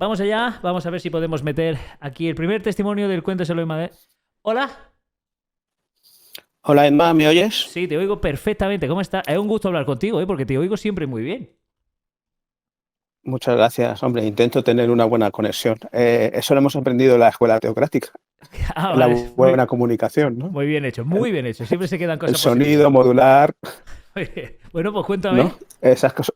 Vamos allá, vamos a ver si podemos meter aquí el primer testimonio del Cuéntaselo en Madrid. Hola, Hola Emma, ¿me oyes? sí, te oigo perfectamente. ¿Cómo está? Es un gusto hablar contigo, porque te oigo siempre muy bien. Muchas gracias. Hombre, intento tener una buena conexión. Eso lo hemos aprendido en la escuela teocrática, Ah, en la vale, buena comunicación, ¿no? muy bien hecho, El, muy bien hecho. Siempre se quedan el cosas positivas. sonido modular, Bueno, pues ¿no? cuéntame. Esas cosas,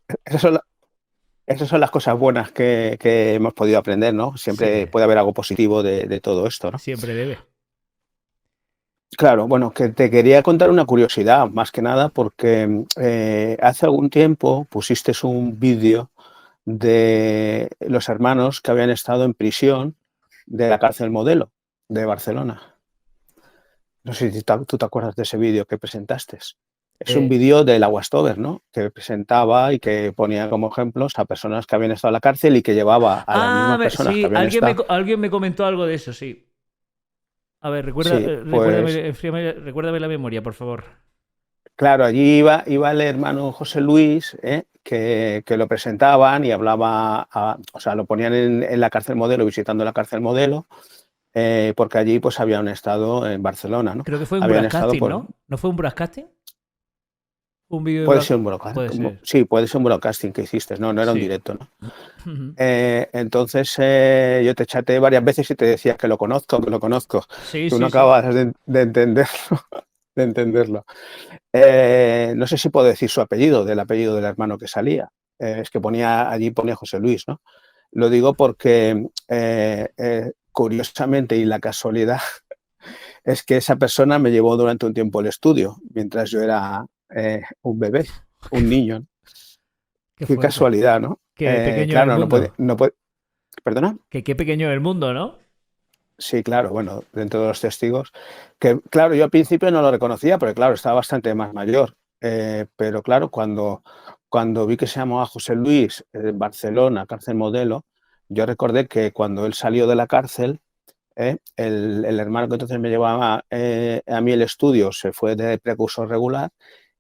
esas son las cosas buenas que hemos podido aprender, ¿no? Sí, Siempre puede haber algo positivo de todo esto, ¿no? siempre debe. Claro, bueno, que te quería contar una curiosidad, más que nada, porque hace algún tiempo pusiste un vídeo de los hermanos que habían estado en prisión de la cárcel Modelo de Barcelona. No sé si tú te acuerdas de ese vídeo que presentaste. Es un Eh, vídeo de la Westover, ¿no? Que presentaba y que ponía como ejemplos a personas que habían estado en la cárcel y que llevaba a las mismas personas que sí, habían estado. alguien me comentó algo de eso, sí. A ver, Sí, pues recuérdame la memoria, por favor. claro, allí iba el hermano José Luis, que lo presentaban y hablaba, o sea, lo ponían en la cárcel Modelo, visitando la cárcel Modelo, porque allí pues habían estado en Barcelona, ¿no? Creo que fue un Habían estado broadcasting, por, ¿no? ¿No fue un broadcasting? Un vídeo de puede ser broadcasting. un broadcast, Puede ser. sí, puede ser un broadcasting que hiciste, no era un Sí. directo, ¿no? Ujú. Entonces yo te chateé varias veces y te decía que lo conozco, que lo conozco. Sí, Tú no sí, sí. acabas de entenderlo, de entenderlo. No sé si puedo decir su apellido, del apellido del hermano que salía. Es que allí ponía José Luis, ¿no? Lo digo porque curiosamente y la casualidad es que esa persona me llevó durante un tiempo al estudio, mientras yo era un bebé, un niño. Qué Qué fuerte. casualidad, ¿no? Qué pequeño es el Claro, mundo. no puede, ¿perdona? Que qué pequeño es el mundo, ¿no? Sí, claro, bueno, dentro de los testigos, que claro, yo al principio no lo reconocía, porque claro, estaba bastante más mayor, pero claro, cuando vi que se llamaba José Luis en Barcelona, cárcel Modelo, yo recordé que cuando él salió de la cárcel, el hermano que entonces me llevaba a mí el estudio se fue de precursor regular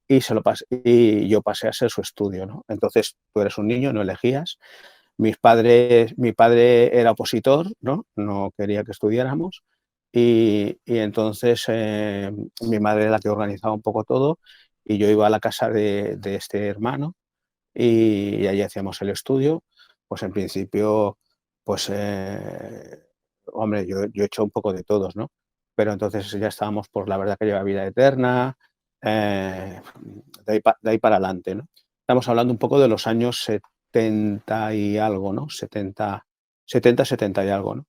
y yo pasé a ser su estudio, ¿no? Entonces tú eres un niño, no elegías, mi padre era opositor, ¿no? No quería que estudiáramos y entonces mi madre era la que organizaba un poco todo y yo iba a la casa de este hermano y allí hacíamos el estudio. Pues en principio, pues hombre, yo he hecho un poco de todos, ¿no? Pero entonces ya estábamos por la verdad que lleva vida eterna, eh, de ahí para adelante, ¿no? Estamos hablando un poco de los años 70 y algo, ¿no? 70 y algo, ¿no?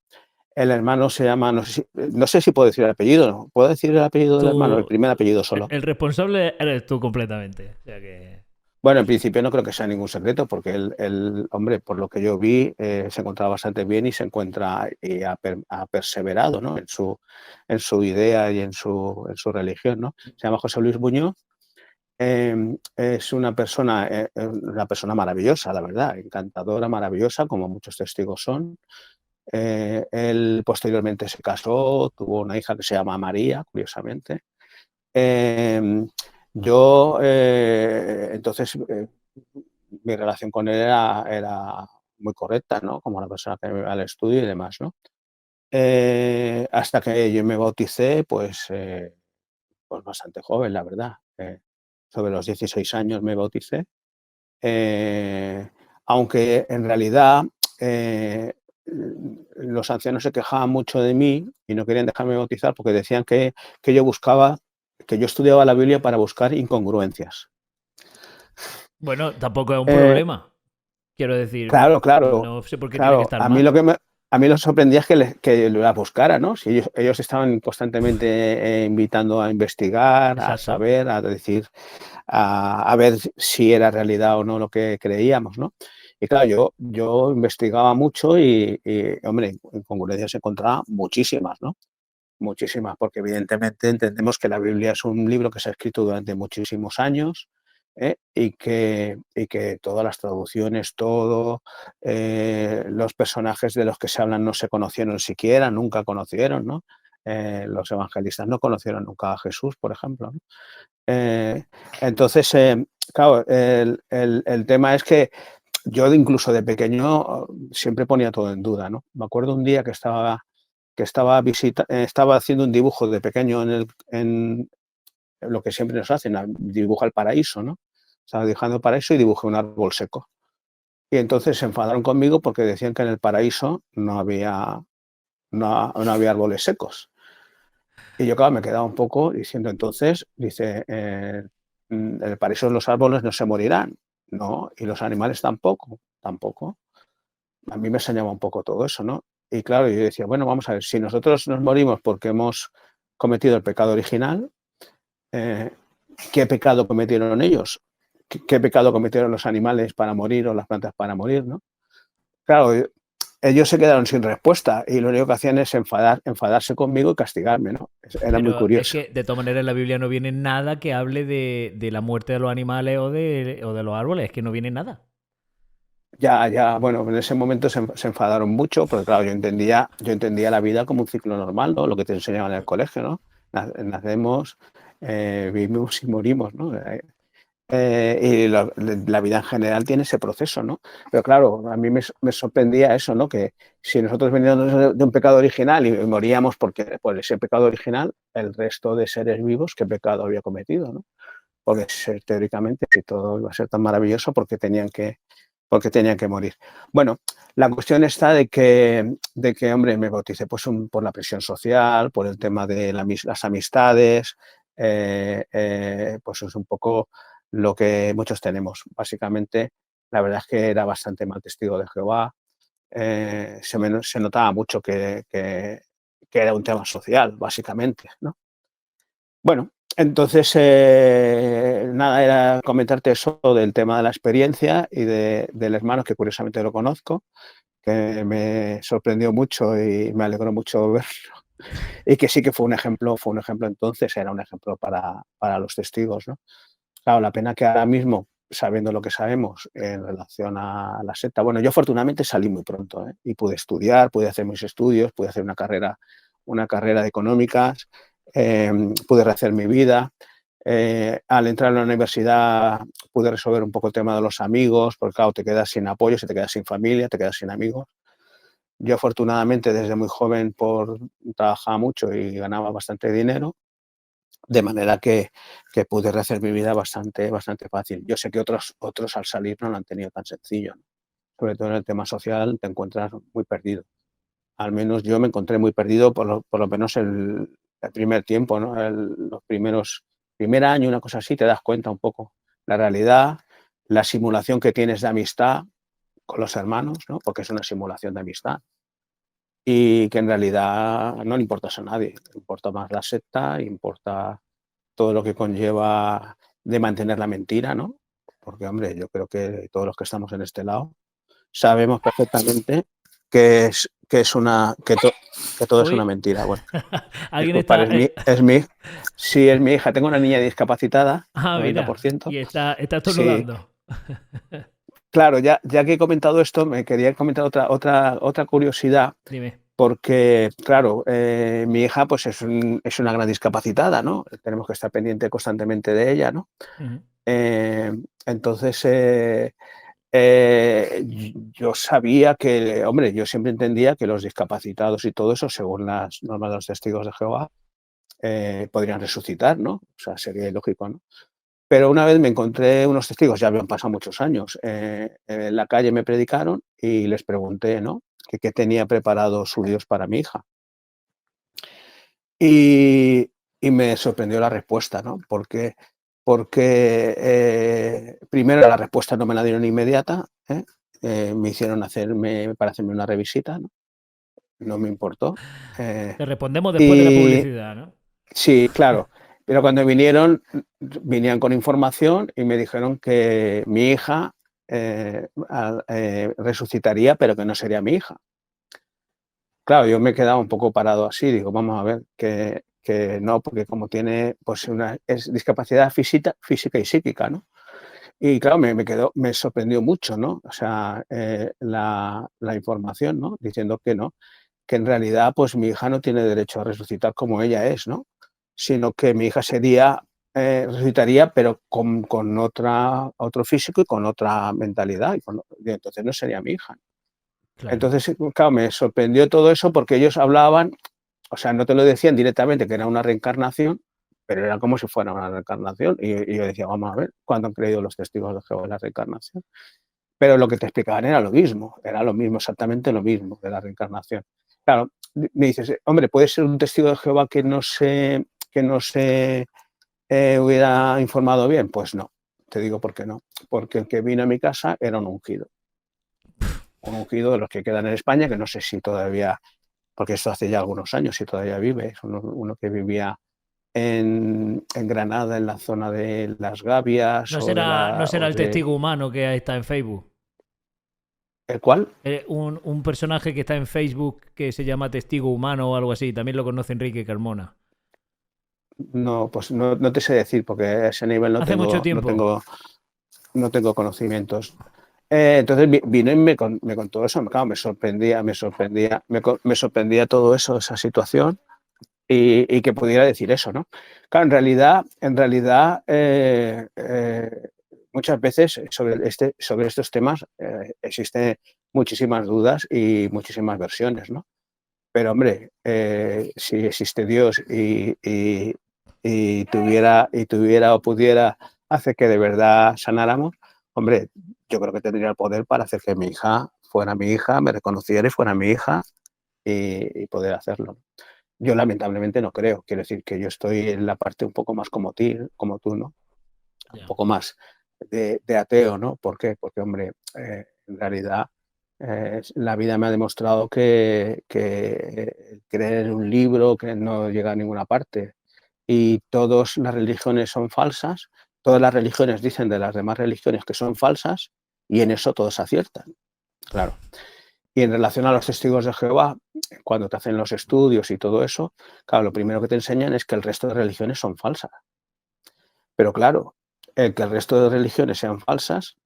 El hermano se llama, no sé si puedo decir el apellido, ¿no? ¿Puedo decir el apellido del hermano? El Tú, primer apellido solo. el responsable eres tú completamente. O sea que. Bueno, en principio no creo que sea ningún secreto, porque hombre, por lo que yo vi, se encontraba bastante bien y se encuentra y ha perseverado, ¿no? En su idea y en su religión, ¿no? Se llama José Luis Buñuel. Es una persona maravillosa, la verdad, encantadora, maravillosa, como muchos testigos son. Él posteriormente se casó, tuvo una hija que se llama María, curiosamente. Eh, entonces, mi relación con él era muy correcta, ¿no? Como la persona que me iba al estudio y demás, ¿no? Hasta que yo me bauticé, pues bastante joven, la verdad. Sobre los 16 años me bauticé, eh, aunque en realidad eh, los ancianos se quejaban mucho de mí y no querían dejarme bautizar porque decían que que yo estudiaba la Biblia para buscar incongruencias. Bueno, tampoco es un Eh, problema. Quiero decir, claro, claro, no sé por qué tiene que claro. estar mal. A mí lo sorprendía es que la buscara, ¿no? Si ellos estaban constantemente invitando a investigar, a Exacto. saber, a decir, a ver si era realidad o no lo que creíamos, ¿no? Y claro, yo investigaba mucho hombre, incongruencias encontraba muchísimas, ¿no? Muchísimas, porque evidentemente entendemos que la Biblia es un libro que se ha escrito durante muchísimos años, y que todas las traducciones, los personajes de los que se hablan no se conocieron siquiera, nunca conocieron, ¿no? Los evangelistas no conocieron nunca a Jesús, por ejemplo, ¿no? Eh, entonces, claro, el tema es que yo incluso de pequeño siempre ponía todo en duda, ¿no? Me acuerdo un día que estaba haciendo un dibujo de pequeño en lo que siempre nos hacen, dibuja el paraíso, ¿no? Estaba dibujando el paraíso y dibujé un árbol seco. Y entonces se enfadaron conmigo porque decían que en el paraíso no había árboles secos. Y yo, claro, me quedaba un poco diciendo, entonces, dice, en el paraíso los árboles no se morirán, ¿no? Y los animales tampoco, tampoco. A mí me enseñaba un poco todo eso, ¿no? Y claro, yo decía, bueno, vamos a ver, si nosotros nos morimos porque hemos cometido el pecado original, eh, ¿qué pecado cometieron ellos? ¿Qué pecado cometieron los animales para morir o las plantas para morir, ¿no? Claro, ellos se quedaron sin respuesta y lo único que hacían es enfadarse conmigo y castigarme, ¿no? Era muy Pero es curioso. que de todas maneras en la Biblia no viene nada que hable de la muerte de los animales o de los árboles, es que no viene nada. Ya, bueno, en ese momento se enfadaron mucho, porque claro, yo entendía la vida como un ciclo normal, ¿no? Lo que te enseñaban en el colegio, ¿no? Nacemos, vivimos y morimos, ¿no? Y la vida en general tiene ese proceso, ¿no? Pero claro, a mí me sorprendía eso, ¿no? Que si nosotros veníamos de un pecado original y moríamos por ese pecado original, el resto de seres vivos, ¿qué pecado había cometido, ¿no? Porque teóricamente, si todo iba a ser tan maravilloso, ¿por qué tenían que morir? Bueno, la cuestión está de que hombre, me bauticé pues, por la presión social, por el tema de las amistades, pues es un poco lo que muchos tenemos. Básicamente, la verdad es que era bastante mal testigo de Jehová, se notaba mucho que era un tema social, básicamente, ¿no? Bueno, entonces, nada, era comentarte eso del tema de la experiencia y del hermano, que curiosamente lo conozco, que me sorprendió mucho y me alegró mucho verlo. Y que sí que fue un ejemplo entonces, era un ejemplo para los testigos, ¿no? Claro, la pena que ahora mismo, sabiendo lo que sabemos en relación a la secta, bueno, yo afortunadamente salí muy pronto, ¿eh? Y pude estudiar, pude hacer mis estudios, pude hacer una carrera de económicas, pude rehacer mi vida. Al entrar a la universidad pude resolver un poco el tema de los amigos, porque claro, te quedas sin apoyo, se te quedas sin familia, te quedas sin amigos. Yo afortunadamente desde muy joven trabajaba mucho y ganaba bastante dinero, de manera que pude rehacer mi vida bastante, bastante fácil. Yo sé que otros al salir no lo han tenido tan sencillo, ¿no? Sobre todo en el tema social te encuentras muy perdido. Al menos yo me encontré muy perdido por lo menos el primer tiempo, ¿no? Primer año, una cosa así, te das cuenta un poco la realidad, la simulación que tienes de amistad con los hermanos, ¿no? Porque es una simulación de amistad y que en realidad no le importas a nadie, importa más la secta, importa todo lo que conlleva de mantener la mentira, ¿no? Porque, hombre, yo creo que todos los que estamos en este lado sabemos perfectamente que todo es una Hoy mentira. Bueno, alguien disculpar, está... sí, es mi hija. Tengo una niña discapacitada, Ah, mira, 90%. y está Sí, estornudando. claro, ya que he comentado esto, me quería comentar otra curiosidad, Dime. porque, claro, mi hija pues es una gran discapacitada, ¿no? Tenemos que estar pendiente constantemente de ella, ¿no? Ujú. Eh, entonces, yo sabía que, hombre, yo siempre entendía que los discapacitados y todo eso, según las normas de los testigos de Jehová, podrían resucitar, ¿no? O sea, sería ilógico, ¿no? Pero una vez me encontré unos testigos, ya habían pasado muchos años, en la calle me predicaron y les pregunté, ¿no? Que qué tenía preparado su Dios para mi hija. Y, y me sorprendió la respuesta, ¿no? Porque primero la respuesta no me la dieron inmediata, ¿eh? Me hicieron para hacerme una revisita, ¿no? No me importó. Te respondemos después de la Y publicidad, ¿no? sí, claro, pero cuando vinían con información y me dijeron que mi hija resucitaría, pero que no sería mi hija. Claro, yo me he quedado un poco parado así, digo, vamos a ver, que no, porque como tiene pues es discapacidad física y psíquica, ¿no? Y claro, me sorprendió mucho, ¿no? O sea, la información, ¿no? Diciendo que no, que en realidad pues mi hija no tiene derecho a resucitar como ella es, ¿no? Sino que mi hija sería resucitaría, pero con otro físico y con otra mentalidad, y entonces no sería mi hija. Claro. Entonces, claro, me sorprendió todo eso porque ellos hablaban, o sea, no te lo decían directamente que era una reencarnación, pero era como si fuera una reencarnación. Y yo decía, vamos a ver, ¿cuándo han creído los testigos de Jehová en la reencarnación? Pero lo que te explicaban era lo mismo, exactamente lo mismo de la reencarnación. Claro, me dices, hombre, puede ser un testigo de Jehová que no se hubiera informado bien. Pues no, te digo por qué no. Porque el que vino a mi casa era un ungido de los que quedan en España, que no sé si todavía, porque esto hace ya algunos años, si todavía vive, es uno que vivía en Granada, en la zona de Las Gavias No será o el de... testigo humano que está en Facebook. ¿El cual? Un personaje que está en Facebook que se llama Testigo Humano o algo así. También lo conoce Enrique Carmona. No, pues no te sé decir, porque a ese nivel no Hace mucho tengo, no tiempo. tengo, no tengo conocimientos. Entonces vino y me contó eso. Claro, me sorprendía todo eso, esa situación, y que pudiera decir eso, ¿no? Claro, en realidad muchas veces sobre estos temas existen muchísimas dudas y muchísimas versiones, ¿no? Pero hombre, si existe Dios y tuviera o pudiera hacer que de verdad sanáramos, hombre, yo creo que tendría el poder para hacer que mi hija fuera mi hija, me reconociera y fuera mi hija, y poder hacerlo. Yo lamentablemente no creo, quiero decir que yo estoy en la parte un poco más como tú, ¿no? Un Ya. poco más de ateo, ¿no? ¿Por qué? Porque, hombre, en realidad la vida me ha demostrado que creer en un libro que no llega a ninguna parte, y todas las religiones son falsas, todas las religiones dicen de las demás religiones que son falsas, y en eso todos aciertan, claro. Y en relación a los testigos de Jehová, cuando te hacen los estudios y todo eso, claro, lo primero que te enseñan es que el resto de religiones son falsas. Pero claro, el que el resto de religiones sean falsas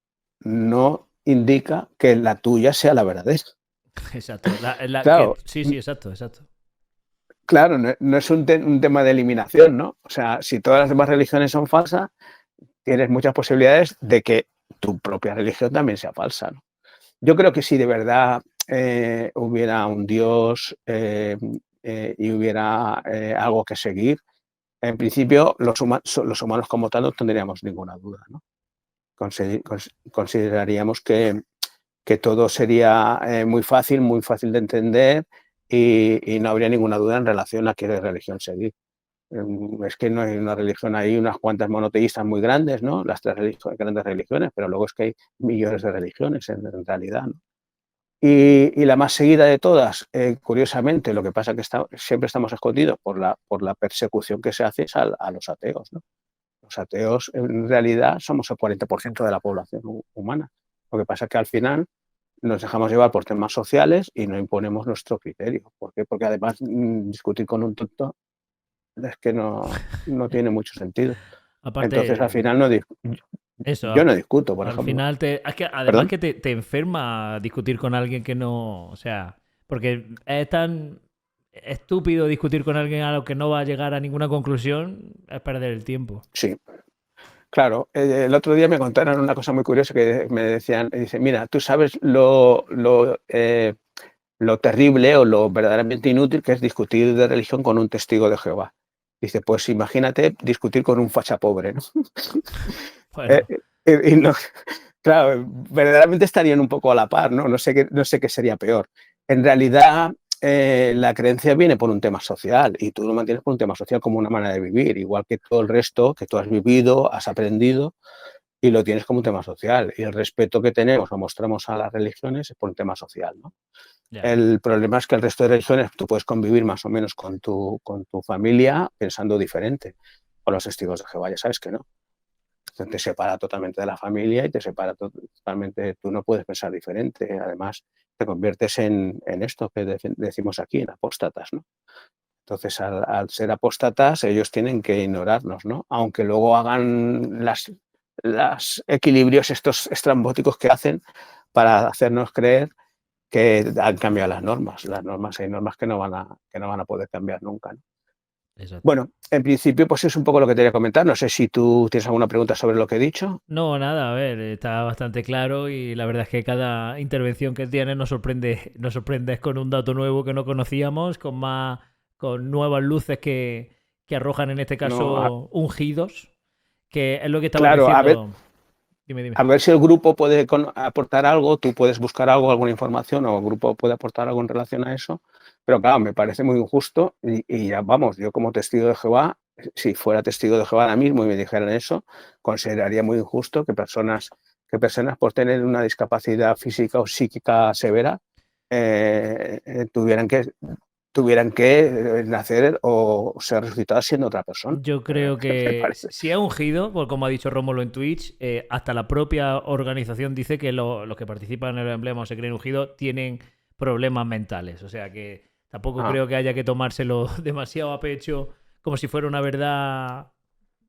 no indica que la tuya sea la verdadera. Exacto. Claro, Sí, sí, exacto, exacto. claro, no es un tema de eliminación, ¿no? O sea, si todas las demás religiones son falsas, tienes muchas posibilidades de que tu propia religión también sea falsa, ¿no? Yo creo que si de verdad hubiera un Dios, y hubiera algo que seguir, en principio los humanos como tal no tendríamos ninguna duda, ¿no? Consideraríamos que todo sería muy fácil de entender, y no habría ninguna duda en relación a qué religión seguir. Es que no hay una religión, hay unas cuantas monoteístas muy grandes, ¿no? Las tres grandes religiones, pero luego es que hay millones de religiones en realidad, ¿no? Y la más seguida de todas, curiosamente, lo que pasa es que siempre estamos escondidos por la persecución que se hace es a los ateos, ¿no? Los ateos, en realidad, somos el 40% de la población humana. Lo que pasa es que al final nos dejamos llevar por temas sociales y no imponemos nuestro criterio. ¿Por qué? Porque además discutir con un tonto es que no tiene mucho sentido. Entonces, al Aparte, final, eso, yo no discuto, por al ejemplo. final es que además ¿Perdón? que te enferma discutir con alguien que no, o sea, porque es tan estúpido discutir con alguien a lo que no va a llegar a ninguna conclusión, es perder el tiempo. Sí, claro. El otro día me contaron una cosa muy curiosa que me decían, dice, mira, tú sabes lo terrible o lo verdaderamente inútil que es discutir de religión con un testigo de Jehová. Dice, pues imagínate discutir con un facha pobre, ¿no? Eh, Bueno, y no, claro, verdaderamente estarían un poco a la par, ¿no? No sé qué sería peor. En realidad, la creencia viene por un tema social, y tú lo mantienes por un tema social como una manera de vivir, igual que todo el resto que tú has vivido, has aprendido, y lo tienes como un tema social. Y el respeto que tenemos o mostramos a las religiones es por un tema social, ¿no? ya. El problema es que el resto de religiones tú puedes convivir más o menos con tu familia pensando diferente. Con los testigos de Jehová ya sabes que no. Te separa totalmente de la familia y te separa totalmente, tú no puedes pensar diferente. Además, te conviertes en esto que decimos aquí, en apóstatas, ¿no? Entonces, al ser apóstatas, ellos tienen que ignorarnos, ¿no? Aunque luego hagan las equilibrios estos estrambóticos que hacen para hacernos creer que han cambiado las normas. Hay normas que no van a poder cambiar nunca, ¿no? Exacto. Bueno, en principio, pues es un poco lo que te quería comentar. No sé si tú tienes alguna pregunta sobre lo que he dicho. No, nada, a ver, está bastante claro y la verdad es que cada intervención que tienes nos sorprende con un dato nuevo que no conocíamos, con nuevas luces que arrojan en este No, caso ungidos, que es lo que estabas claro, diciendo. Dime, dime. a ver si el grupo puede aportar algo, tú puedes buscar algo, alguna información, o el grupo puede aportar algo en relación a eso. Pero claro, me parece muy injusto y ya vamos, yo como testigo de Jehová, si fuera testigo de Jehová ahora mismo y me dijeran eso, consideraría muy injusto que personas por tener una discapacidad física o psíquica severa tuvieran que nacer o ser resucitadas siendo otra persona. Yo creo Me que parece. si es ungido, pues como ha dicho Rómulo en Twitch, hasta la propia organización dice que los que participan en el emblema o se creen ungidos tienen problemas mentales. O sea que tampoco Ah, creo que haya que tomárselo demasiado a pecho como si fuera una verdad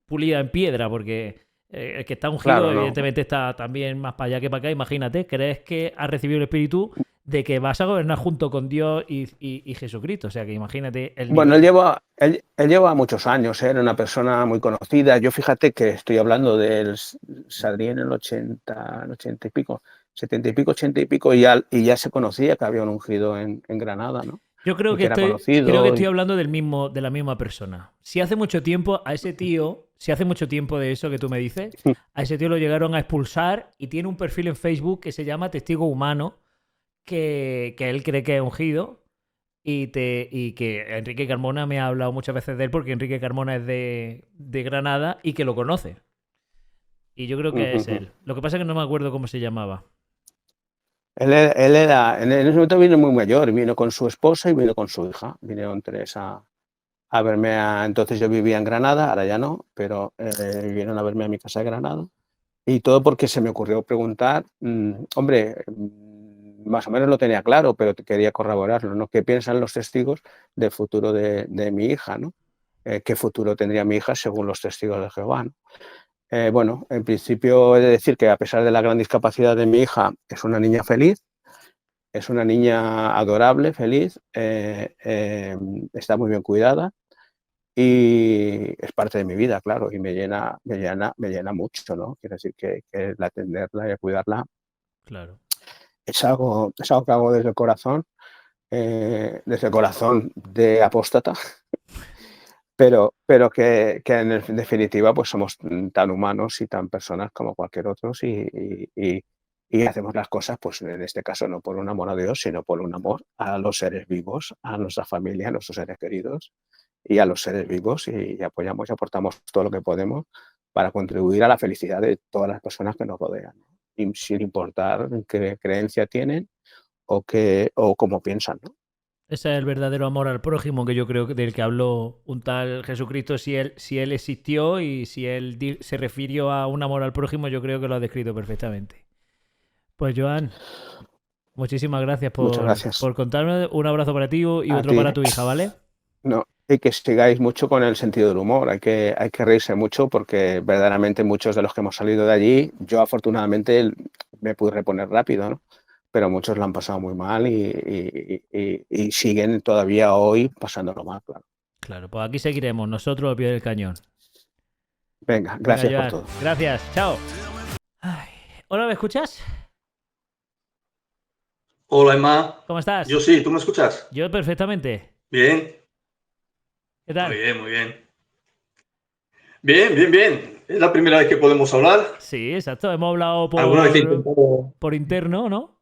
pulida en piedra, porque el que está ungido claro, no. evidentemente está también más para allá que para acá. Imagínate, ¿crees que has recibido el Espíritu de que vas a gobernar junto con Dios y Jesucristo? O sea que imagínate el Bueno, él nivel. lleva, él, él lleva muchos años, era una persona muy conocida. Yo fíjate que estoy hablando de él, saldría en el 80, 80 y pico, 70 y pico, 80 y pico, y ya se conocía que había un ungido en Granada, ¿no? Yo creo Y que que era creo que conocido. estoy hablando de la misma persona. Si hace mucho tiempo a ese tío, si hace mucho tiempo de eso que tú me dices, a ese tío lo llegaron a expulsar y tiene un perfil en Facebook que se llama Testigo Humano, que él cree que es ungido y que Enrique Carmona me ha hablado muchas veces de él porque Enrique Carmona es de Granada y que lo conoce. Y yo creo que es él. Lo que pasa es que no me acuerdo cómo se llamaba. Él era, en ese momento vino muy mayor, vino con su esposa y vino con su hija. Vinieron tres a verme. Entonces yo vivía en Granada, ahora ya no, pero vinieron a verme a mi casa de Granada. Y todo porque se me ocurrió preguntar, hombre, más o menos lo tenía claro, pero quería corroborarlo, ¿no? ¿Qué piensan los testigos del futuro de mi hija, ¿no? ¿Qué futuro tendría mi hija según los testigos de Jehová, ¿no? Bueno, en principio he de decir que a pesar de la gran discapacidad de mi hija, es una niña feliz, es una niña adorable, feliz, está muy bien cuidada y es parte de mi vida, claro, y me llena mucho, ¿no? Quiero decir que el atenderla y el cuidarla Claro. es algo que hago desde el corazón de apóstata, pero que en definitiva pues somos tan humanos y tan personas como cualquier otro y hacemos las cosas, pues en este caso no por un amor a Dios, sino por un amor a los seres vivos, a nuestra familia, a nuestros seres queridos y a los seres vivos y apoyamos y aportamos todo lo que podemos para contribuir a la felicidad de todas las personas que nos rodean, ¿no? Y sin importar qué creencia tienen o cómo piensan, ¿no? Ese es el verdadero amor al prójimo que yo creo que del que habló un tal Jesucristo. Si él existió y si él se refirió a un amor al prójimo, yo creo que lo ha descrito perfectamente. Pues Joan, muchísimas gracias Muchas por gracias contarme. Un abrazo para ti y a otro ti. para tu hija, ¿vale? No, y que sigáis mucho con el sentido del humor, hay que reírse mucho porque verdaderamente muchos de los que hemos salido de allí, yo afortunadamente me pude reponer rápido, ¿no? Pero muchos lo han pasado muy mal y siguen todavía hoy pasándolo mal, claro. Claro, pues aquí seguiremos, nosotros al pie del cañón. Venga, Venga, gracias por Joan, todo. gracias, chao. Ay. Hola, ¿me escuchas? Hola, Emma. ¿Cómo estás? Yo sí, ¿tú me escuchas? Yo perfectamente. Bien, ¿Qué muy tal? bien, muy bien. Bien, bien, bien. Es la primera vez que podemos hablar. Sí, exacto. Hemos hablado Alguna vez he por, intentado. por interno, ¿no?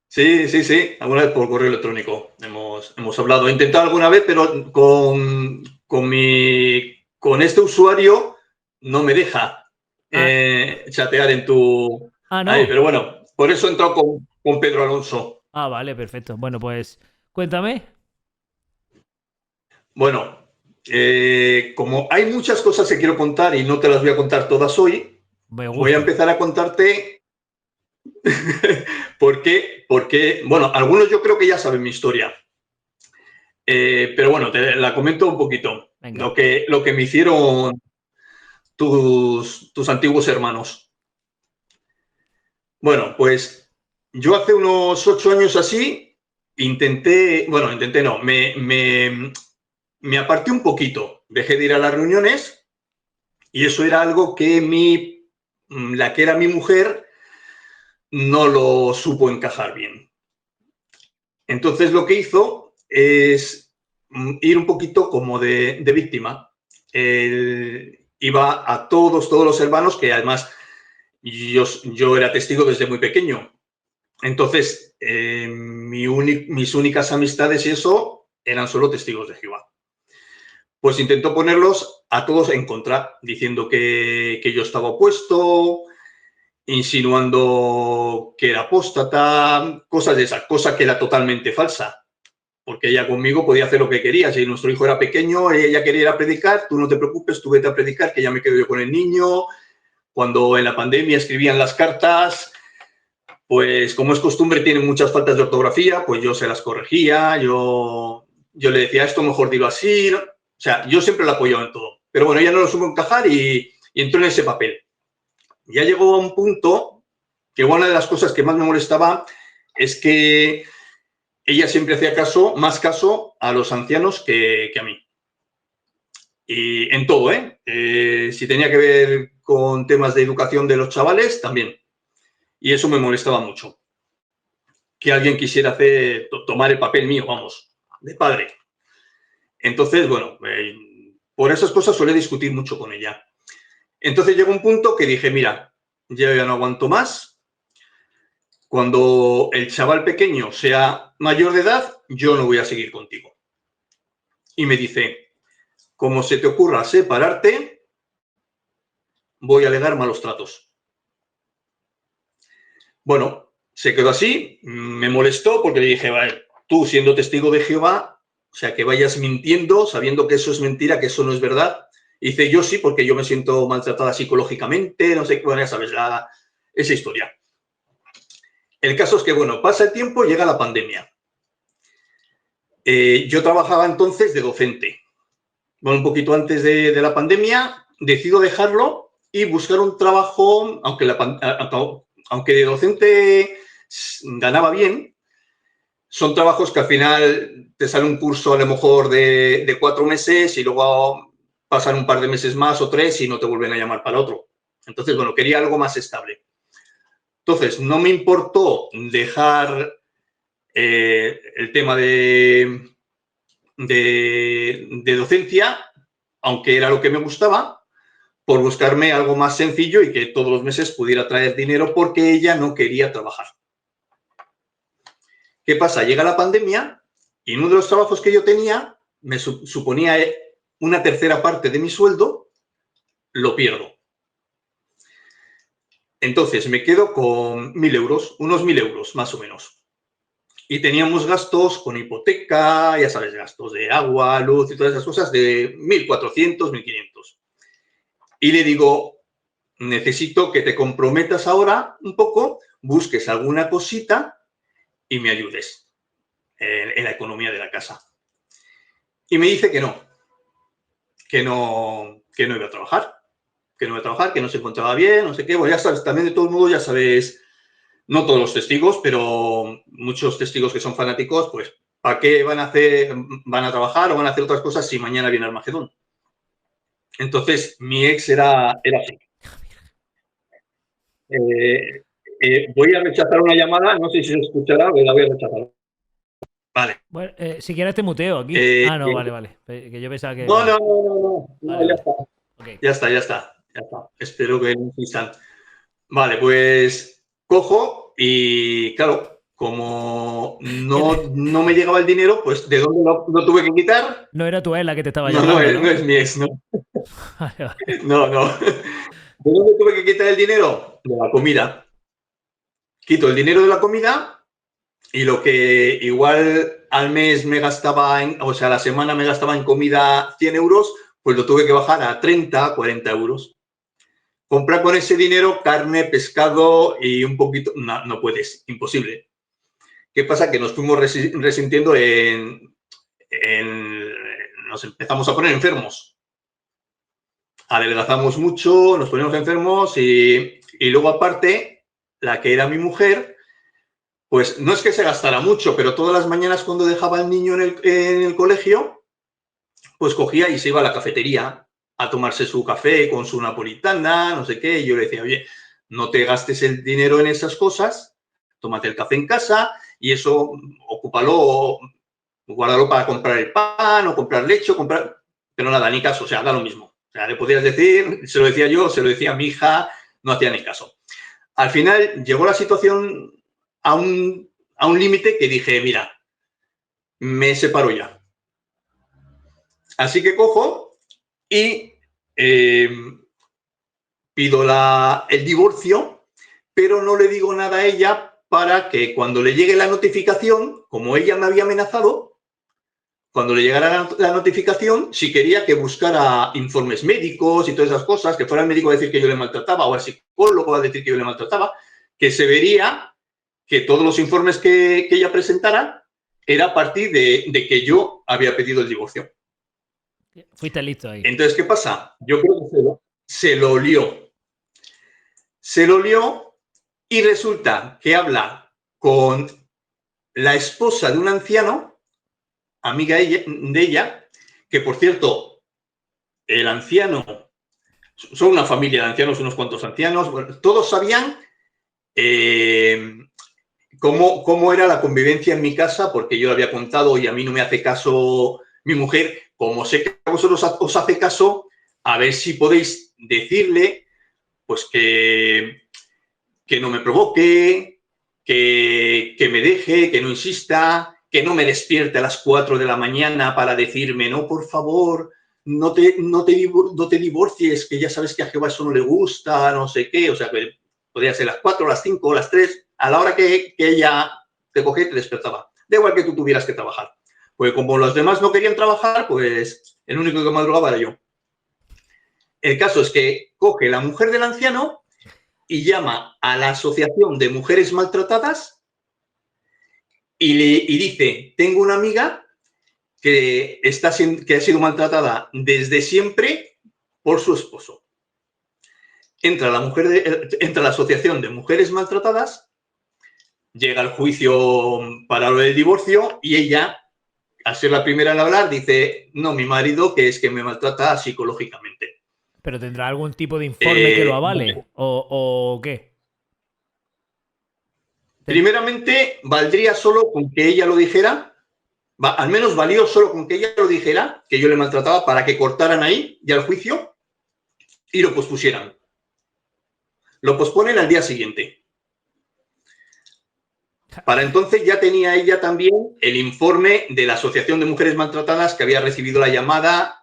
Sí, sí, sí. Alguna vez por correo electrónico hemos hablado. He intentado alguna vez, pero con este usuario no me deja Ah, chatear en tu. Ahí, no. pero bueno, por eso he entrado con Pedro Alonso. Ah, vale, perfecto. Bueno, pues cuéntame. Bueno, como hay muchas cosas que quiero contar y no te las voy a contar todas hoy, Me voy a gusta. empezar a contarte porque, bueno, algunos yo creo que ya saben mi historia, pero bueno, te la comento un poquito, Venga. lo que me hicieron tus antiguos hermanos. Bueno, pues yo hace unos 8 años así intenté, bueno, intenté no, me aparté un poquito, dejé de ir a las reuniones y eso era algo que la que era mi mujer no lo supo encajar bien. Entonces lo que hizo es ir un poquito como de víctima. Él iba a todos los hermanos, que además yo era testigo desde muy pequeño. Entonces, mis únicas amistades y eso eran solo testigos de Jehová. Pues intentó ponerlos a todos en contra, diciendo que yo estaba opuesto, insinuando que era apóstata, cosas de esas, cosa que era totalmente falsa, porque ella conmigo podía hacer lo que quería. Si nuestro hijo era pequeño, ella quería ir a predicar, tú no te preocupes, tú vete a predicar, que ya me quedo yo con el niño. Cuando en la pandemia escribían las cartas, pues como es costumbre, tienen muchas faltas de ortografía, pues yo se las corregía, yo le decía esto mejor dilo así, ¿no? O sea, yo siempre la apoyaba en todo. Pero bueno, ella no lo supo encajar y entró en ese papel. Ya llegó a un punto que una de las cosas que más me molestaba es que ella siempre hacía más caso a los ancianos que a mí. Y en todo, ¿eh? Si tenía que ver con temas de educación de los chavales, también. Y eso me molestaba mucho. Que alguien quisiera tomar el papel mío, vamos, de padre. Entonces, bueno, por esas cosas suele discutir mucho con ella. Entonces llegó un punto que dije, mira, yo ya no aguanto más. Cuando el chaval pequeño sea mayor de edad, yo no voy a seguir contigo. Y me dice, como se te ocurra separarte, voy a alegar malos tratos. Bueno, se quedó así, me molestó porque le dije, vale, tú siendo testigo de Jehová, o sea, que vayas mintiendo, sabiendo que eso es mentira, que eso no es verdad. Y dice, yo sí, porque yo me siento maltratada psicológicamente, no sé, bueno, ya sabes, esa historia. El caso es que, bueno, pasa el tiempo, llega la pandemia. Yo trabajaba entonces de docente. Bueno, un poquito antes de la pandemia, decido dejarlo y buscar un trabajo, aunque de docente ganaba bien, son trabajos que al final te sale un curso a lo mejor de 4 meses y luego pasan un par de meses más o 3 y no te vuelven a llamar para otro. Entonces, bueno, quería algo más estable. Entonces, no me importó dejar el tema de docencia, aunque era lo que me gustaba, por buscarme algo más sencillo y que todos los meses pudiera traer dinero porque ella no quería trabajar. ¿Qué pasa? Llega la pandemia y uno de los trabajos que yo tenía me suponía una tercera parte de mi sueldo, lo pierdo. Entonces me quedo con 1.000 euros, unos 1.000 euros más o menos. Y teníamos gastos con hipoteca, ya sabes, gastos de agua, luz y todas esas cosas de 1.400, 1.500. Y le digo, necesito que te comprometas ahora un poco, busques alguna cosita y me ayudes en la economía de la casa. Y me dice que no iba a trabajar, que no se encontraba bien, no sé qué. Bueno, ya sabes, también de todos modos, ya sabes, no todos los testigos, pero muchos testigos que son fanáticos, pues, ¿para qué van a trabajar o van a hacer otras cosas si mañana viene Armagedón? Entonces, mi ex era así. Voy a rechazar una llamada, no sé si se escuchará, pero la voy a rechazar. Vale. Bueno, si quieres te muteo aquí. No, vale. Que yo pensaba que... No, vale. no, ya está. Okay. Ya está. Espero que no insistan. Vale, pues cojo y claro, como no me llegaba el dinero, pues ¿de dónde lo tuve que quitar? No era tu ex la que te estaba llamando, no es mi ex, no. Vale. No. ¿De dónde tuve que quitar el dinero? De la comida. Quito el dinero de la comida y lo que igual al mes me gastaba, a la semana me gastaba en comida 100 euros, pues lo tuve que bajar a 30, 40 euros. Comprar con ese dinero carne, pescado y un poquito... No puedes, imposible. ¿Qué pasa? Que nos fuimos resintiendo nos empezamos a poner enfermos. Adelgazamos mucho, nos ponemos enfermos y luego aparte, la que era mi mujer, pues no es que se gastara mucho, pero todas las mañanas cuando dejaba al niño en el colegio, pues cogía y se iba a la cafetería a tomarse su café con su napolitana, no sé qué, y yo le decía, oye, no te gastes el dinero en esas cosas, tómate el café en casa y eso ocúpalo, guárdalo para comprar el pan o comprar leche, pero nada, ni caso, o sea, da lo mismo. O sea, le podías decir, se lo decía yo, se lo decía a mi hija, no hacía ni caso. Al final llegó la situación a un límite que dije, mira, me separo ya. Así que cojo y pido el divorcio, pero no le digo nada a ella para que cuando le llegue la notificación, como ella me había amenazado, cuando le llegara la notificación, si quería que buscara informes médicos y todas esas cosas, que fuera el médico a decir que yo le maltrataba o el psicólogo a decir que yo le maltrataba, que se vería que todos los informes que ella presentara era a partir de que yo había pedido el divorcio. Fuiste listo ahí. Entonces, ¿qué pasa? Yo creo que se lo olió. Se lo olió y resulta que habla con la esposa de un anciano, amiga de ella, que por cierto, el anciano, son una familia de ancianos, unos cuantos ancianos, bueno, todos sabían cómo era la convivencia en mi casa, porque yo lo había contado y a mí no me hace caso mi mujer, como sé que a vosotros os hace caso, a ver si podéis decirle pues que no me provoque, que me deje, que no insista, que no me despierte a las 4 de la mañana para decirme, no, por favor, no te divorcies, que ya sabes que a Jehová eso no le gusta, no sé qué, o sea, que podría ser las 4, las 5, las 3, a la hora que ella te cogía y te despertaba. Da igual que tú tuvieras que trabajar. Porque como los demás no querían trabajar, pues el único que madrugaba era yo. El caso es que coge la mujer del anciano y llama a la Asociación de Mujeres Maltratadas y dice, tengo una amiga que ha sido maltratada desde siempre por su esposo. Entra la Asociación de Mujeres Maltratadas, llega al juicio para lo del divorcio y ella, al ser la primera en hablar, dice, no, mi marido, que es que me maltrata psicológicamente. ¿Pero tendrá algún tipo de informe que lo avale? ¿O qué? Primeramente, valdría solo con que ella lo dijera, al menos valió solo con que ella lo dijera, que yo le maltrataba, para que cortaran ahí ya el juicio y lo pospusieran. Lo posponen al día siguiente. Para entonces ya tenía ella también el informe de la Asociación de Mujeres Maltratadas, que había recibido la llamada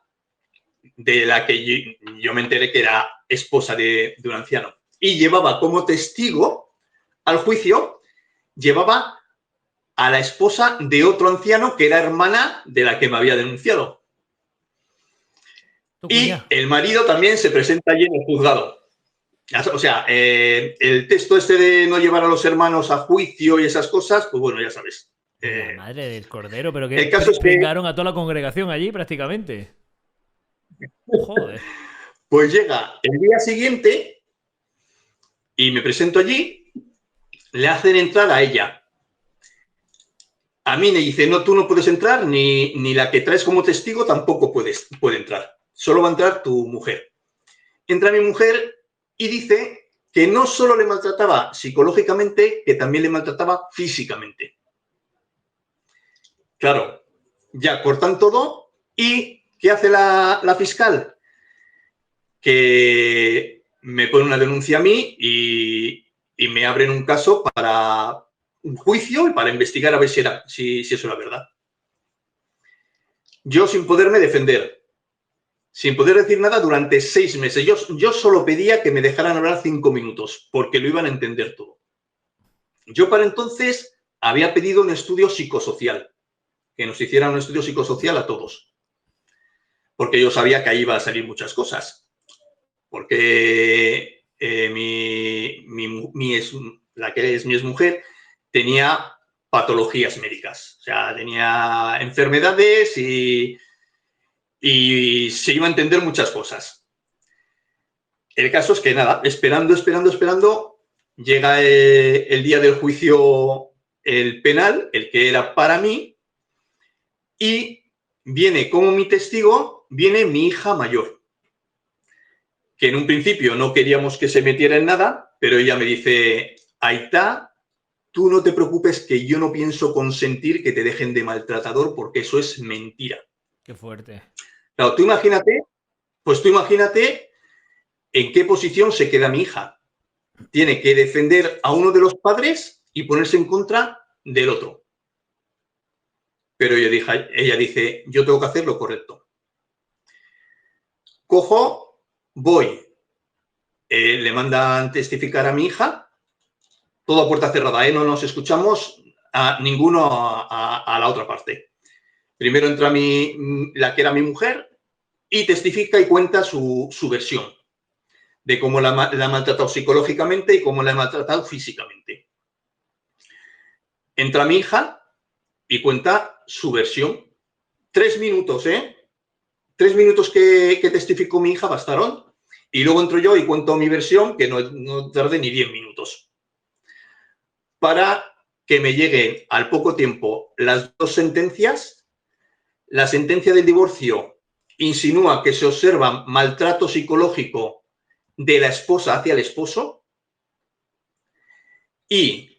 de la que yo me enteré que era esposa de un anciano. Y llevaba como testigo al juicio, llevaba a la esposa de otro anciano que era hermana de la que me había denunciado. Y el marido también se presenta allí en el juzgado. O sea, el texto este de no llevar a los hermanos a juicio y esas cosas, pues bueno, ya sabes. La madre del cordero, pero que el caso es que pringaron a toda la congregación allí prácticamente. Joder. Pues llega el día siguiente y me presento allí, le hacen entrar a ella. A mí me dice, no, tú no puedes entrar, ni la que traes como testigo tampoco puede entrar. Solo va a entrar tu mujer. Entra mi mujer y dice que no solo le maltrataba psicológicamente, que también le maltrataba físicamente. Claro, ya cortan todo y ¿qué hace la fiscal? Que me pone una denuncia a mí y me abren un caso para un juicio y para investigar a ver si eso era verdad. Yo sin poderme defender, sin poder decir nada durante 6 meses. Yo solo pedía que me dejaran hablar 5 minutos, porque lo iban a entender todo. Yo para entonces había pedido un estudio psicosocial, que nos hicieran un estudio psicosocial a todos, porque yo sabía que ahí iba a salir muchas cosas. Porque la que es mi exmujer tenía patologías médicas, o sea, tenía enfermedades y se iba a entender muchas cosas. El caso es que nada, esperando, llega el día del juicio, el penal, el que era para mí, y viene como mi testigo, viene mi hija mayor, que en un principio no queríamos que se metiera en nada, pero ella me dice, Aitá, tú no te preocupes que yo no pienso consentir que te dejen de maltratador porque eso es mentira. Qué fuerte. Claro, tú imagínate en qué posición se queda mi hija. Tiene que defender a uno de los padres y ponerse en contra del otro. Pero ella dice, yo tengo que hacer lo correcto. Cojo, voy, le mandan testificar a mi hija, todo a puerta cerrada, no nos escuchamos a ninguno a la otra parte. Primero entra la que era mi mujer y testifica y cuenta su versión de cómo la ha maltratado psicológicamente y cómo la ha maltratado físicamente. Entra mi hija y cuenta su versión. 3 minutos, 3 minutos que testificó mi hija bastaron. Y luego entro yo y cuento mi versión, que no tardé ni 10 minutos. Para que me lleguen al poco tiempo las 2 sentencias. La sentencia del divorcio insinúa que se observa maltrato psicológico de la esposa hacia el esposo. Y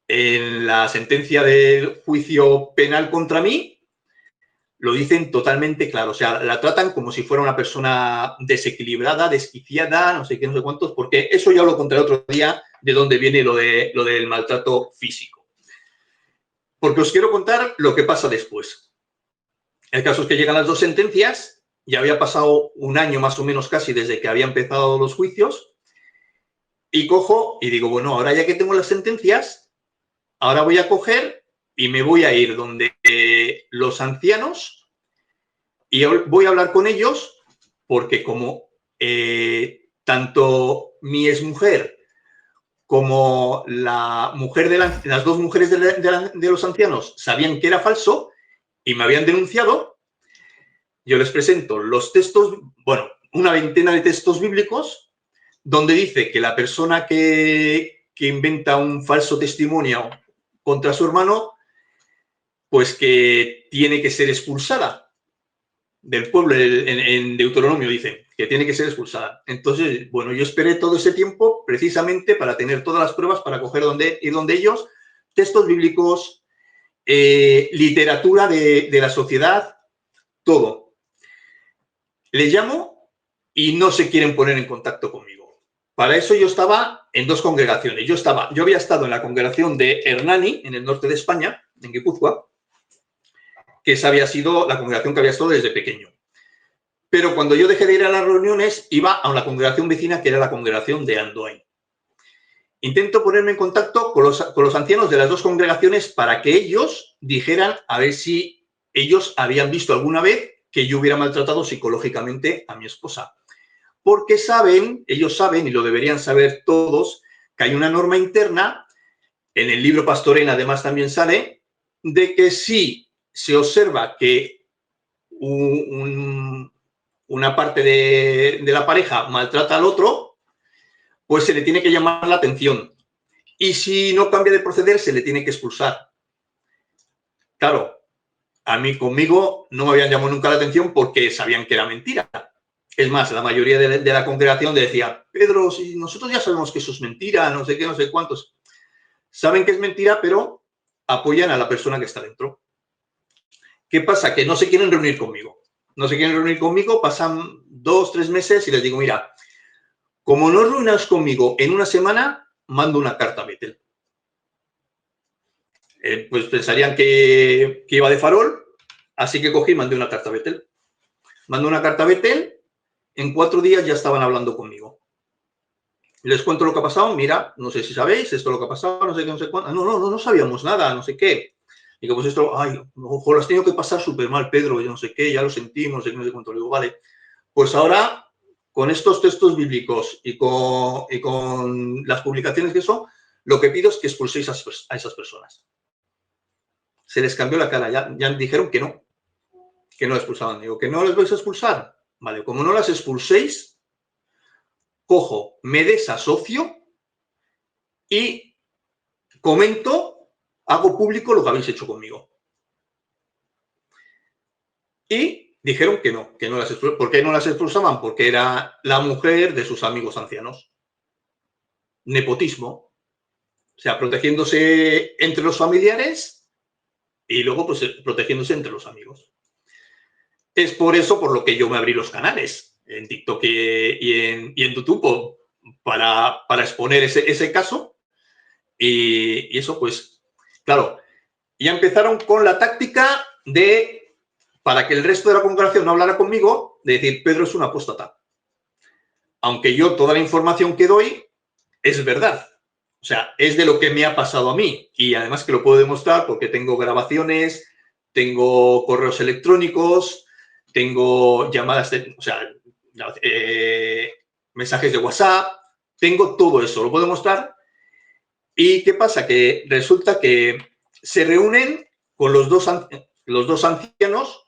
en la sentencia del juicio penal contra mí, lo dicen totalmente claro. O sea, la tratan como si fuera una persona desequilibrada, desquiciada, no sé qué, no sé cuántos, porque eso ya lo conté el otro día de dónde viene lo del maltrato físico. Porque os quiero contar lo que pasa después. El caso es que llegan las 2 sentencias, ya había pasado un año más o menos casi desde que había empezado los juicios, y cojo y digo, bueno, ahora ya que tengo las sentencias, ahora voy a coger y me voy a ir donde los ancianos y voy a hablar con ellos porque como tanto mi exmujer como la mujer las 2 mujeres de los ancianos sabían que era falso y me habían denunciado, yo les presento los textos, bueno, una veintena de textos bíblicos donde dice que la persona que inventa un falso testimonio contra su hermano, pues que tiene que ser expulsada del pueblo. En Deuteronomio dice que tiene que ser expulsada. Entonces, bueno, yo esperé todo ese tiempo precisamente para tener todas las pruebas para ir donde ellos, textos bíblicos, literatura de la sociedad, todo. Les llamo y no se quieren poner en contacto conmigo. Para eso yo estaba en 2 congregaciones. Yo había estado en la congregación de Hernani, en el norte de España, en Guipúzcoa, que esa había sido la congregación que había estado desde pequeño. Pero cuando yo dejé de ir a las reuniones, iba a una congregación vecina que era la congregación de Andoain. Intento ponerme en contacto con los ancianos de las 2 congregaciones para que ellos dijeran a ver si ellos habían visto alguna vez que yo hubiera maltratado psicológicamente a mi esposa. Porque ellos saben, y lo deberían saber todos, que hay una norma interna, en el libro Pastorén además también sale, de que si se observa que una parte de la pareja maltrata al otro, pues se le tiene que llamar la atención. Y si no cambia de proceder, se le tiene que expulsar. Claro, conmigo no me habían llamado nunca la atención porque sabían que era mentira. Es más, la mayoría de la congregación decía, Pedro, si nosotros ya sabemos que eso es mentira, no sé qué, no sé cuántos. Saben que es mentira, pero apoyan a la persona que está dentro. ¿Qué pasa? Que no se quieren reunir conmigo. No se quieren reunir conmigo, pasan 2, 3 meses y les digo, mira, como no os reunáis conmigo en una semana, mando una carta a Betel. Pues pensarían que iba de farol, así que cogí y mandé una carta a Betel. Mandé una carta a Betel, en 4 días ya estaban hablando conmigo. Les cuento lo que ha pasado, mira, no sé si sabéis, esto es lo que ha pasado, no sé qué, no sé cuánto. No sabíamos nada, no sé qué. Digo, pues esto, ojo, lo has tenido que pasar súper mal, Pedro, yo no sé qué, ya lo sentimos, no sé qué, no sé cuánto. Le digo, vale, pues ahora, con estos textos bíblicos y con las publicaciones que eso, lo que pido es que expulséis a esas personas. Se les cambió la cara, ya dijeron que no expulsaban. Digo, ¿que no les vais a expulsar? Vale, como no las expulséis, cojo, me desasocio y comento, hago público lo que habéis hecho conmigo. Y dijeron que no las expulsaban. ¿Por qué no las expulsaban? Porque era la mujer de sus amigos ancianos. Nepotismo. O sea, protegiéndose entre los familiares y luego pues protegiéndose entre los amigos. Es por eso por lo que yo me abrí los canales en TikTok y en YouTube para exponer ese caso. Y eso, pues, claro, ya empezaron con la táctica de, para que el resto de la congregación no hablara conmigo, de decir, Pedro es un apóstata. Aunque yo toda la información que doy es verdad. O sea, es de lo que me ha pasado a mí. Y además que lo puedo demostrar porque tengo grabaciones, tengo correos electrónicos, tengo llamadas, mensajes de WhatsApp, tengo todo eso, lo puedo mostrar. ¿Y qué pasa? Que resulta que se reúnen con los dos ancianos,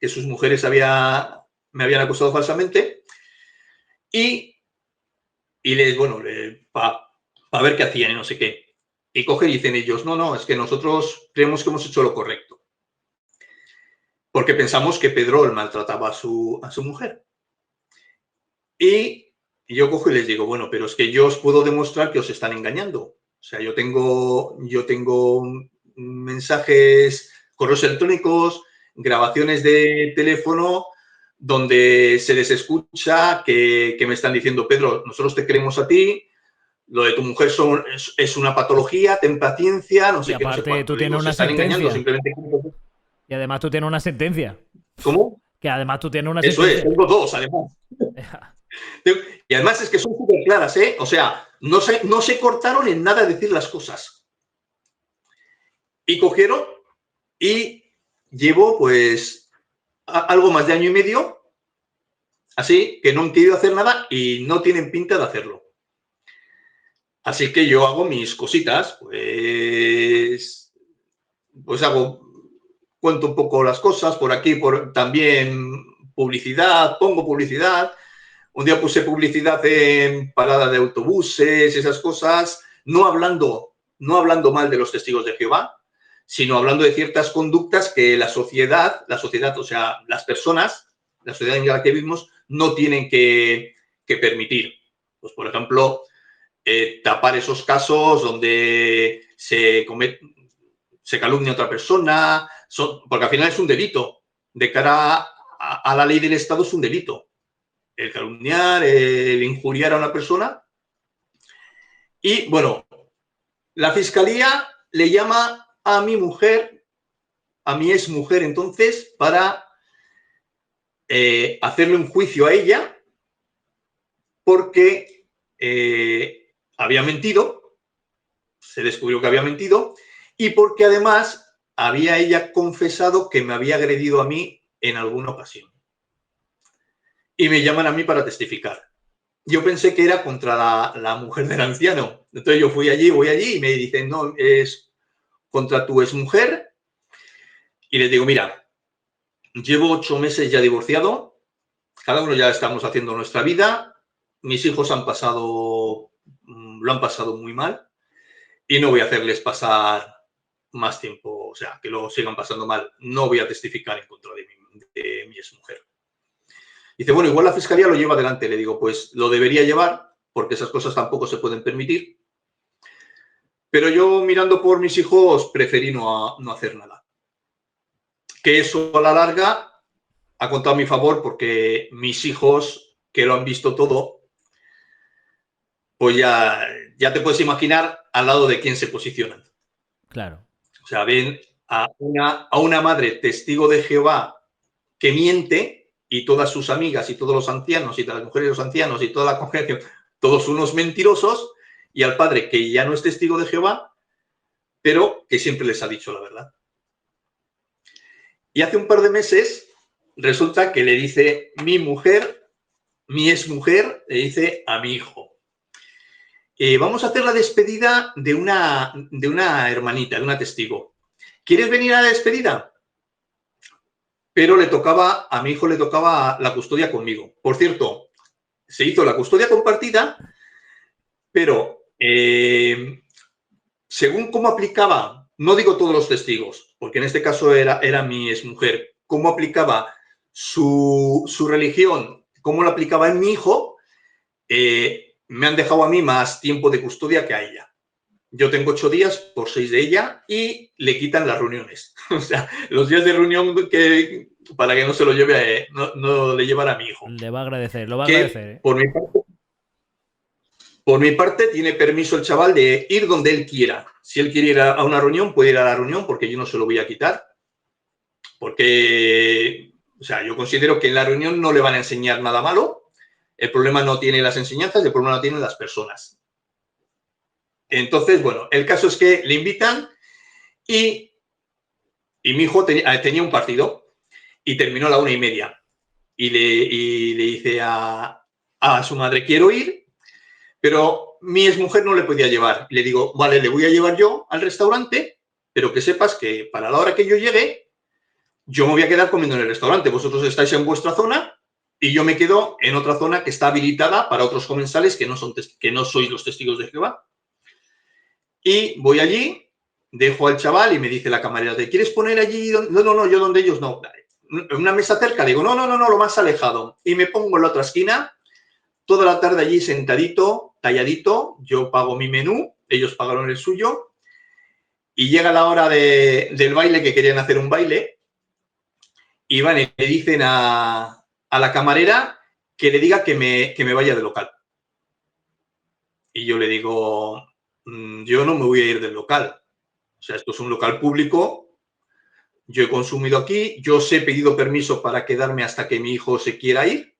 que sus mujeres me habían acusado falsamente, y para ver qué hacían y no sé qué. Y cogen y dicen ellos, no, es que nosotros creemos que hemos hecho lo correcto. Porque pensamos que Pedro maltrataba a su mujer. Y yo cojo y les digo, bueno, pero es que yo os puedo demostrar que os están engañando. O sea, yo tengo mensajes, correos electrónicos, grabaciones de teléfono donde se les escucha que me están diciendo, Pedro, nosotros te queremos a ti, lo de tu mujer es una patología, ten paciencia, no sé qué, no sé cuánto. Tú tienes una sentencia. Simplemente. Y además tú tienes una sentencia. ¿Cómo? Que además tú tienes una sentencia. Eso es, tengo dos, además. Y además es que son súper claras, ¿eh? O sea, no se cortaron en nada decir las cosas. Y cogieron y llevo, pues, algo más de año y medio, así, que no han querido hacer nada y no tienen pinta de hacerlo. Así que yo hago mis cositas, pues cuento un poco las cosas, por aquí también publicidad, pongo publicidad. Un día puse publicidad en parada de autobuses, esas cosas, no hablando mal de los testigos de Jehová, sino hablando de ciertas conductas que la sociedad, o sea, las personas, la sociedad en la que vivimos, no tienen que permitir. Pues, por ejemplo, tapar esos casos donde se calumnia a otra persona, porque al final es un delito. De cara a la ley del Estado es un delito. El calumniar, el injuriar a una persona. Y, bueno, la Fiscalía le llama a mi mujer, a mi exmujer entonces, para hacerle un juicio a ella porque había mentido, se descubrió que había mentido, y porque además había ella confesado que me había agredido a mí en alguna ocasión. Y me llaman a mí para testificar. Yo pensé que era contra la mujer del anciano. Entonces yo voy allí y me dicen, no, es contra tu exmujer. Y les digo, mira, llevo 8 meses ya divorciado, cada uno ya estamos haciendo nuestra vida, mis hijos lo han pasado muy mal y no voy a hacerles pasar más tiempo, o sea, que lo sigan pasando mal. No voy a testificar en contra de mi exmujer. Dice, bueno, igual la Fiscalía lo lleva adelante. Le digo, pues lo debería llevar, porque esas cosas tampoco se pueden permitir. Pero yo, mirando por mis hijos, preferí no hacer nada. Que eso a la larga ha contado a mi favor, porque mis hijos, que lo han visto todo, pues ya te puedes imaginar al lado de quién se posicionan. Claro. O sea, ven a una madre testigo de Jehová que miente, y todas sus amigas y todos los ancianos y todas las mujeres y los ancianos y toda la congregación, todos unos mentirosos, y al padre que ya no es testigo de Jehová, pero que siempre les ha dicho la verdad. Y hace un par de meses resulta que le dice mi exmujer, le dice a mi hijo, vamos a hacer la despedida de una hermanita, de una testigo. ¿Quieres venir a la despedida? Pero a mi hijo le tocaba la custodia conmigo. Por cierto, se hizo la custodia compartida, pero según cómo aplicaba, no digo todos los testigos, porque en este caso era mi exmujer, cómo aplicaba su religión, cómo lo aplicaba en mi hijo, me han dejado a mí más tiempo de custodia que a ella. Yo tengo 8 días por 6 de ella y le quitan las reuniones. O sea, los días de reunión para que no se lo lleve, no le llevan a mi hijo. Le va a agradecer, lo va a Que agradecer. ¿eh? Por mi parte, tiene permiso el chaval de ir donde él quiera. Si él quiere ir a una reunión, puede ir a la reunión porque yo no se lo voy a quitar. Porque, o sea, yo considero que en la reunión no le van a enseñar nada malo. El problema no tiene las enseñanzas, el problema no tiene las personas. Entonces, bueno, el caso es que le invitan y mi hijo tenía un partido y terminó a la 1:30. Y le dice a su madre, quiero ir, pero mi exmujer no le podía llevar. Le digo, vale, le voy a llevar yo al restaurante, pero que sepas que para la hora que yo llegue, yo me voy a quedar comiendo en el restaurante. Vosotros estáis en vuestra zona y yo me quedo en otra zona que está habilitada para otros comensales que no sois los testigos de Jehová. Y voy allí, dejo al chaval y me dice la camarera, ¿te quieres poner allí? No, yo donde ellos no. En una mesa cerca, digo, no, lo más alejado. Y me pongo en la otra esquina, toda la tarde allí sentadito, talladito, yo pago mi menú, ellos pagaron el suyo, y llega la hora del baile, que querían hacer un baile, y van y le dicen a la camarera que le diga que me vaya del local. Y yo le digo, yo no me voy a ir del local. O sea, esto es un local público, yo he consumido aquí, yo os he pedido permiso para quedarme hasta que mi hijo se quiera ir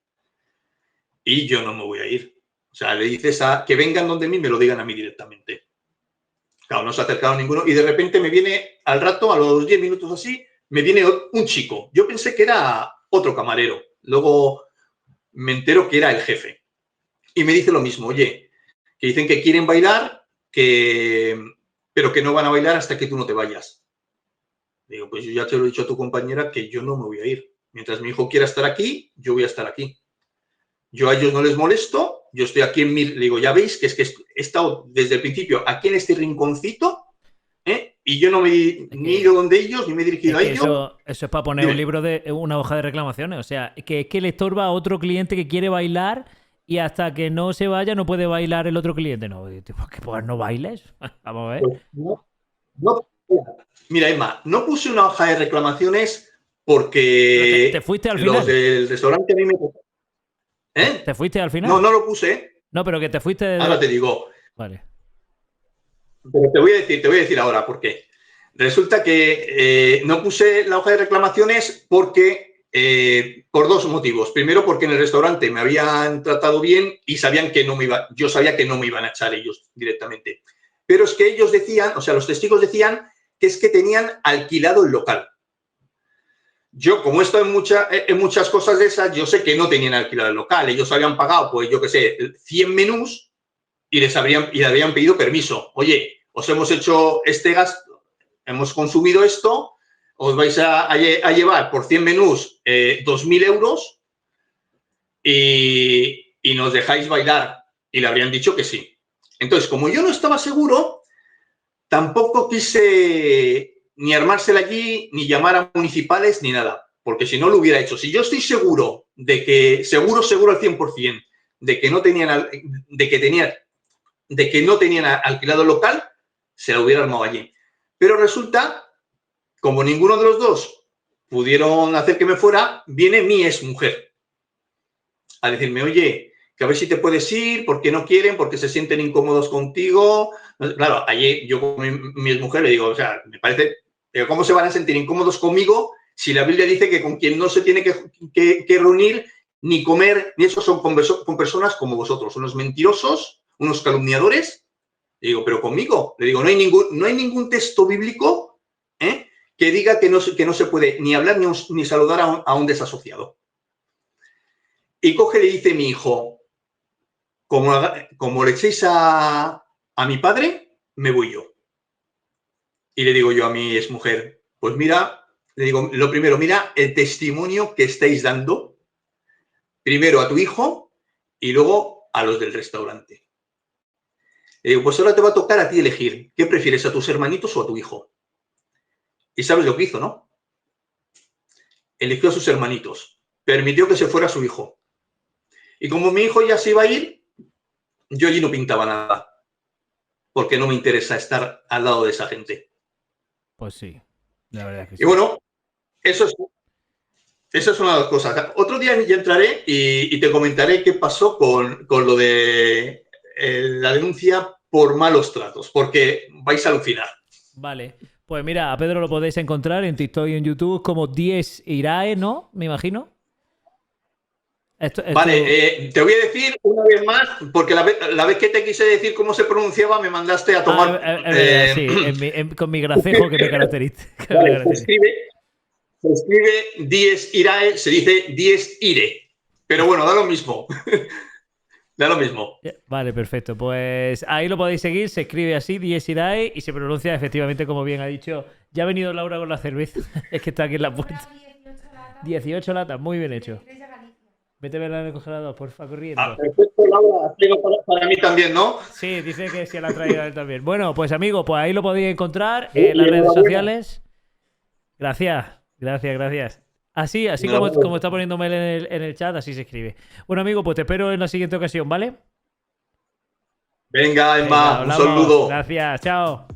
y yo no me voy a ir. O sea, le dices que vengan donde mí, me lo digan a mí directamente. Claro, no se ha acercado ninguno y de repente me viene al rato, a los 10 minutos así, me viene un chico. Yo pensé que era otro camarero. Luego me entero que era el jefe. Y me dice lo mismo, oye, que dicen que quieren bailar, pero que no van a bailar hasta que tú no te vayas. Digo, pues yo ya te lo he dicho a tu compañera que yo no me voy a ir. Mientras mi hijo quiera estar aquí, yo voy a estar aquí. Yo a ellos no les molesto, yo estoy aquí en mi... Le digo, ya veis que es que he estado desde el principio aquí en este rinconcito, y yo no me he ido donde ellos, ni me he dirigido a ellos. Eso es para poner un libro una hoja de reclamaciones. O sea, que es que le estorba a otro cliente que quiere bailar y hasta que no se vaya no puede bailar el otro cliente. No, pues no bailes. Vamos a ver. No. Mira, Emma, no puse una hoja de reclamaciones porque te fuiste al final. Los del restaurante a mí me... ¿Te fuiste al final? No lo puse. No, pero que te fuiste... Ahora te digo. Vale. Pero te voy a decir ahora por qué. Resulta que no puse la hoja de reclamaciones porque por 2 motivos. Primero, porque en el restaurante me habían tratado bien y sabían que yo sabía que no me iban a echar ellos directamente. Pero es que ellos decían, o sea, los testigos decían que es que tenían alquilado el local. Yo, como he estado en muchas cosas de esas, yo sé que no tenían alquilado el local. Ellos habían pagado, pues yo qué sé, 100 menús y les habían pedido permiso. Oye, os hemos hecho este gasto, hemos consumido esto, os vais a llevar por 100 menús 2.000 euros y nos dejáis bailar. Y le habrían dicho que sí. Entonces, como yo no estaba seguro, tampoco quise ni armársela allí, ni llamar a municipales, ni nada, porque si no lo hubiera hecho. Si yo estoy seguro de que, seguro al 100%, de que no tenían alquilado el local, se la hubiera armado allí. Pero resulta, como ninguno de los dos pudieron hacer que me fuera, viene mi exmujer a decirme, oye, que a ver si te puedes ir, porque no quieren, porque se sienten incómodos contigo. Claro, allí yo con mi exmujer le digo, o sea, me parece, ¿cómo se van a sentir incómodos conmigo si la Biblia dice que con quien no se tiene que reunir ni comer, ni eso son con personas como vosotros, unos mentirosos, unos calumniadores? Le digo, pero conmigo, le digo, no hay ningún texto bíblico que diga que no se puede ni hablar ni saludar a un desasociado. Y coge y le dice mi hijo, como le echéis a mi padre, me voy yo. Y le digo yo a mi exmujer, pues mira, le digo, lo primero, mira el testimonio que estáis dando, primero a tu hijo y luego a los del restaurante. Le digo, pues ahora te va a tocar a ti elegir, ¿qué prefieres, a tus hermanitos o a tu hijo? Y sabes lo que hizo, ¿no? eligió a sus hermanitos, permitió que se fuera su hijo. Y como mi hijo ya se iba a ir, yo allí no pintaba nada, porque no me interesa estar al lado de esa gente. Pues sí, la verdad es que sí. Y bueno, eso es una de las cosas. Otro día ya entraré y te comentaré qué pasó con lo de la denuncia por malos tratos, porque vais a alucinar. Vale, pues mira, a Pedro lo podéis encontrar en TikTok y en YouTube como 10 Irae, ¿no? Me imagino. Vale, te voy a decir una vez más, porque la vez que te quise decir cómo se pronunciaba, me mandaste a tomar. Sí, con mi gracejo que me caracteriza. Vale, se escribe 10 Irae, se dice 10 Ire. Pero bueno, da lo mismo. Da lo mismo. Vale, perfecto. Pues ahí lo podéis seguir, se escribe así, 10 Irae, y se pronuncia efectivamente como bien ha dicho. Ya ha venido Laura con la cerveza, es que está aquí en la puerta. 18 latas, muy bien hecho. Vete a verla en el congelador, porfa, corriendo. Perfecto, Laura. Para mí también, ¿no? Sí, dice que se la ha traído a él también. Bueno, pues amigo, pues ahí lo podéis encontrar en las redes sociales. Gracias. Así como está poniéndome en el chat, así se escribe. Bueno, amigo, pues te espero en la siguiente ocasión, ¿vale? Venga, Emma, un saludo. Gracias, chao.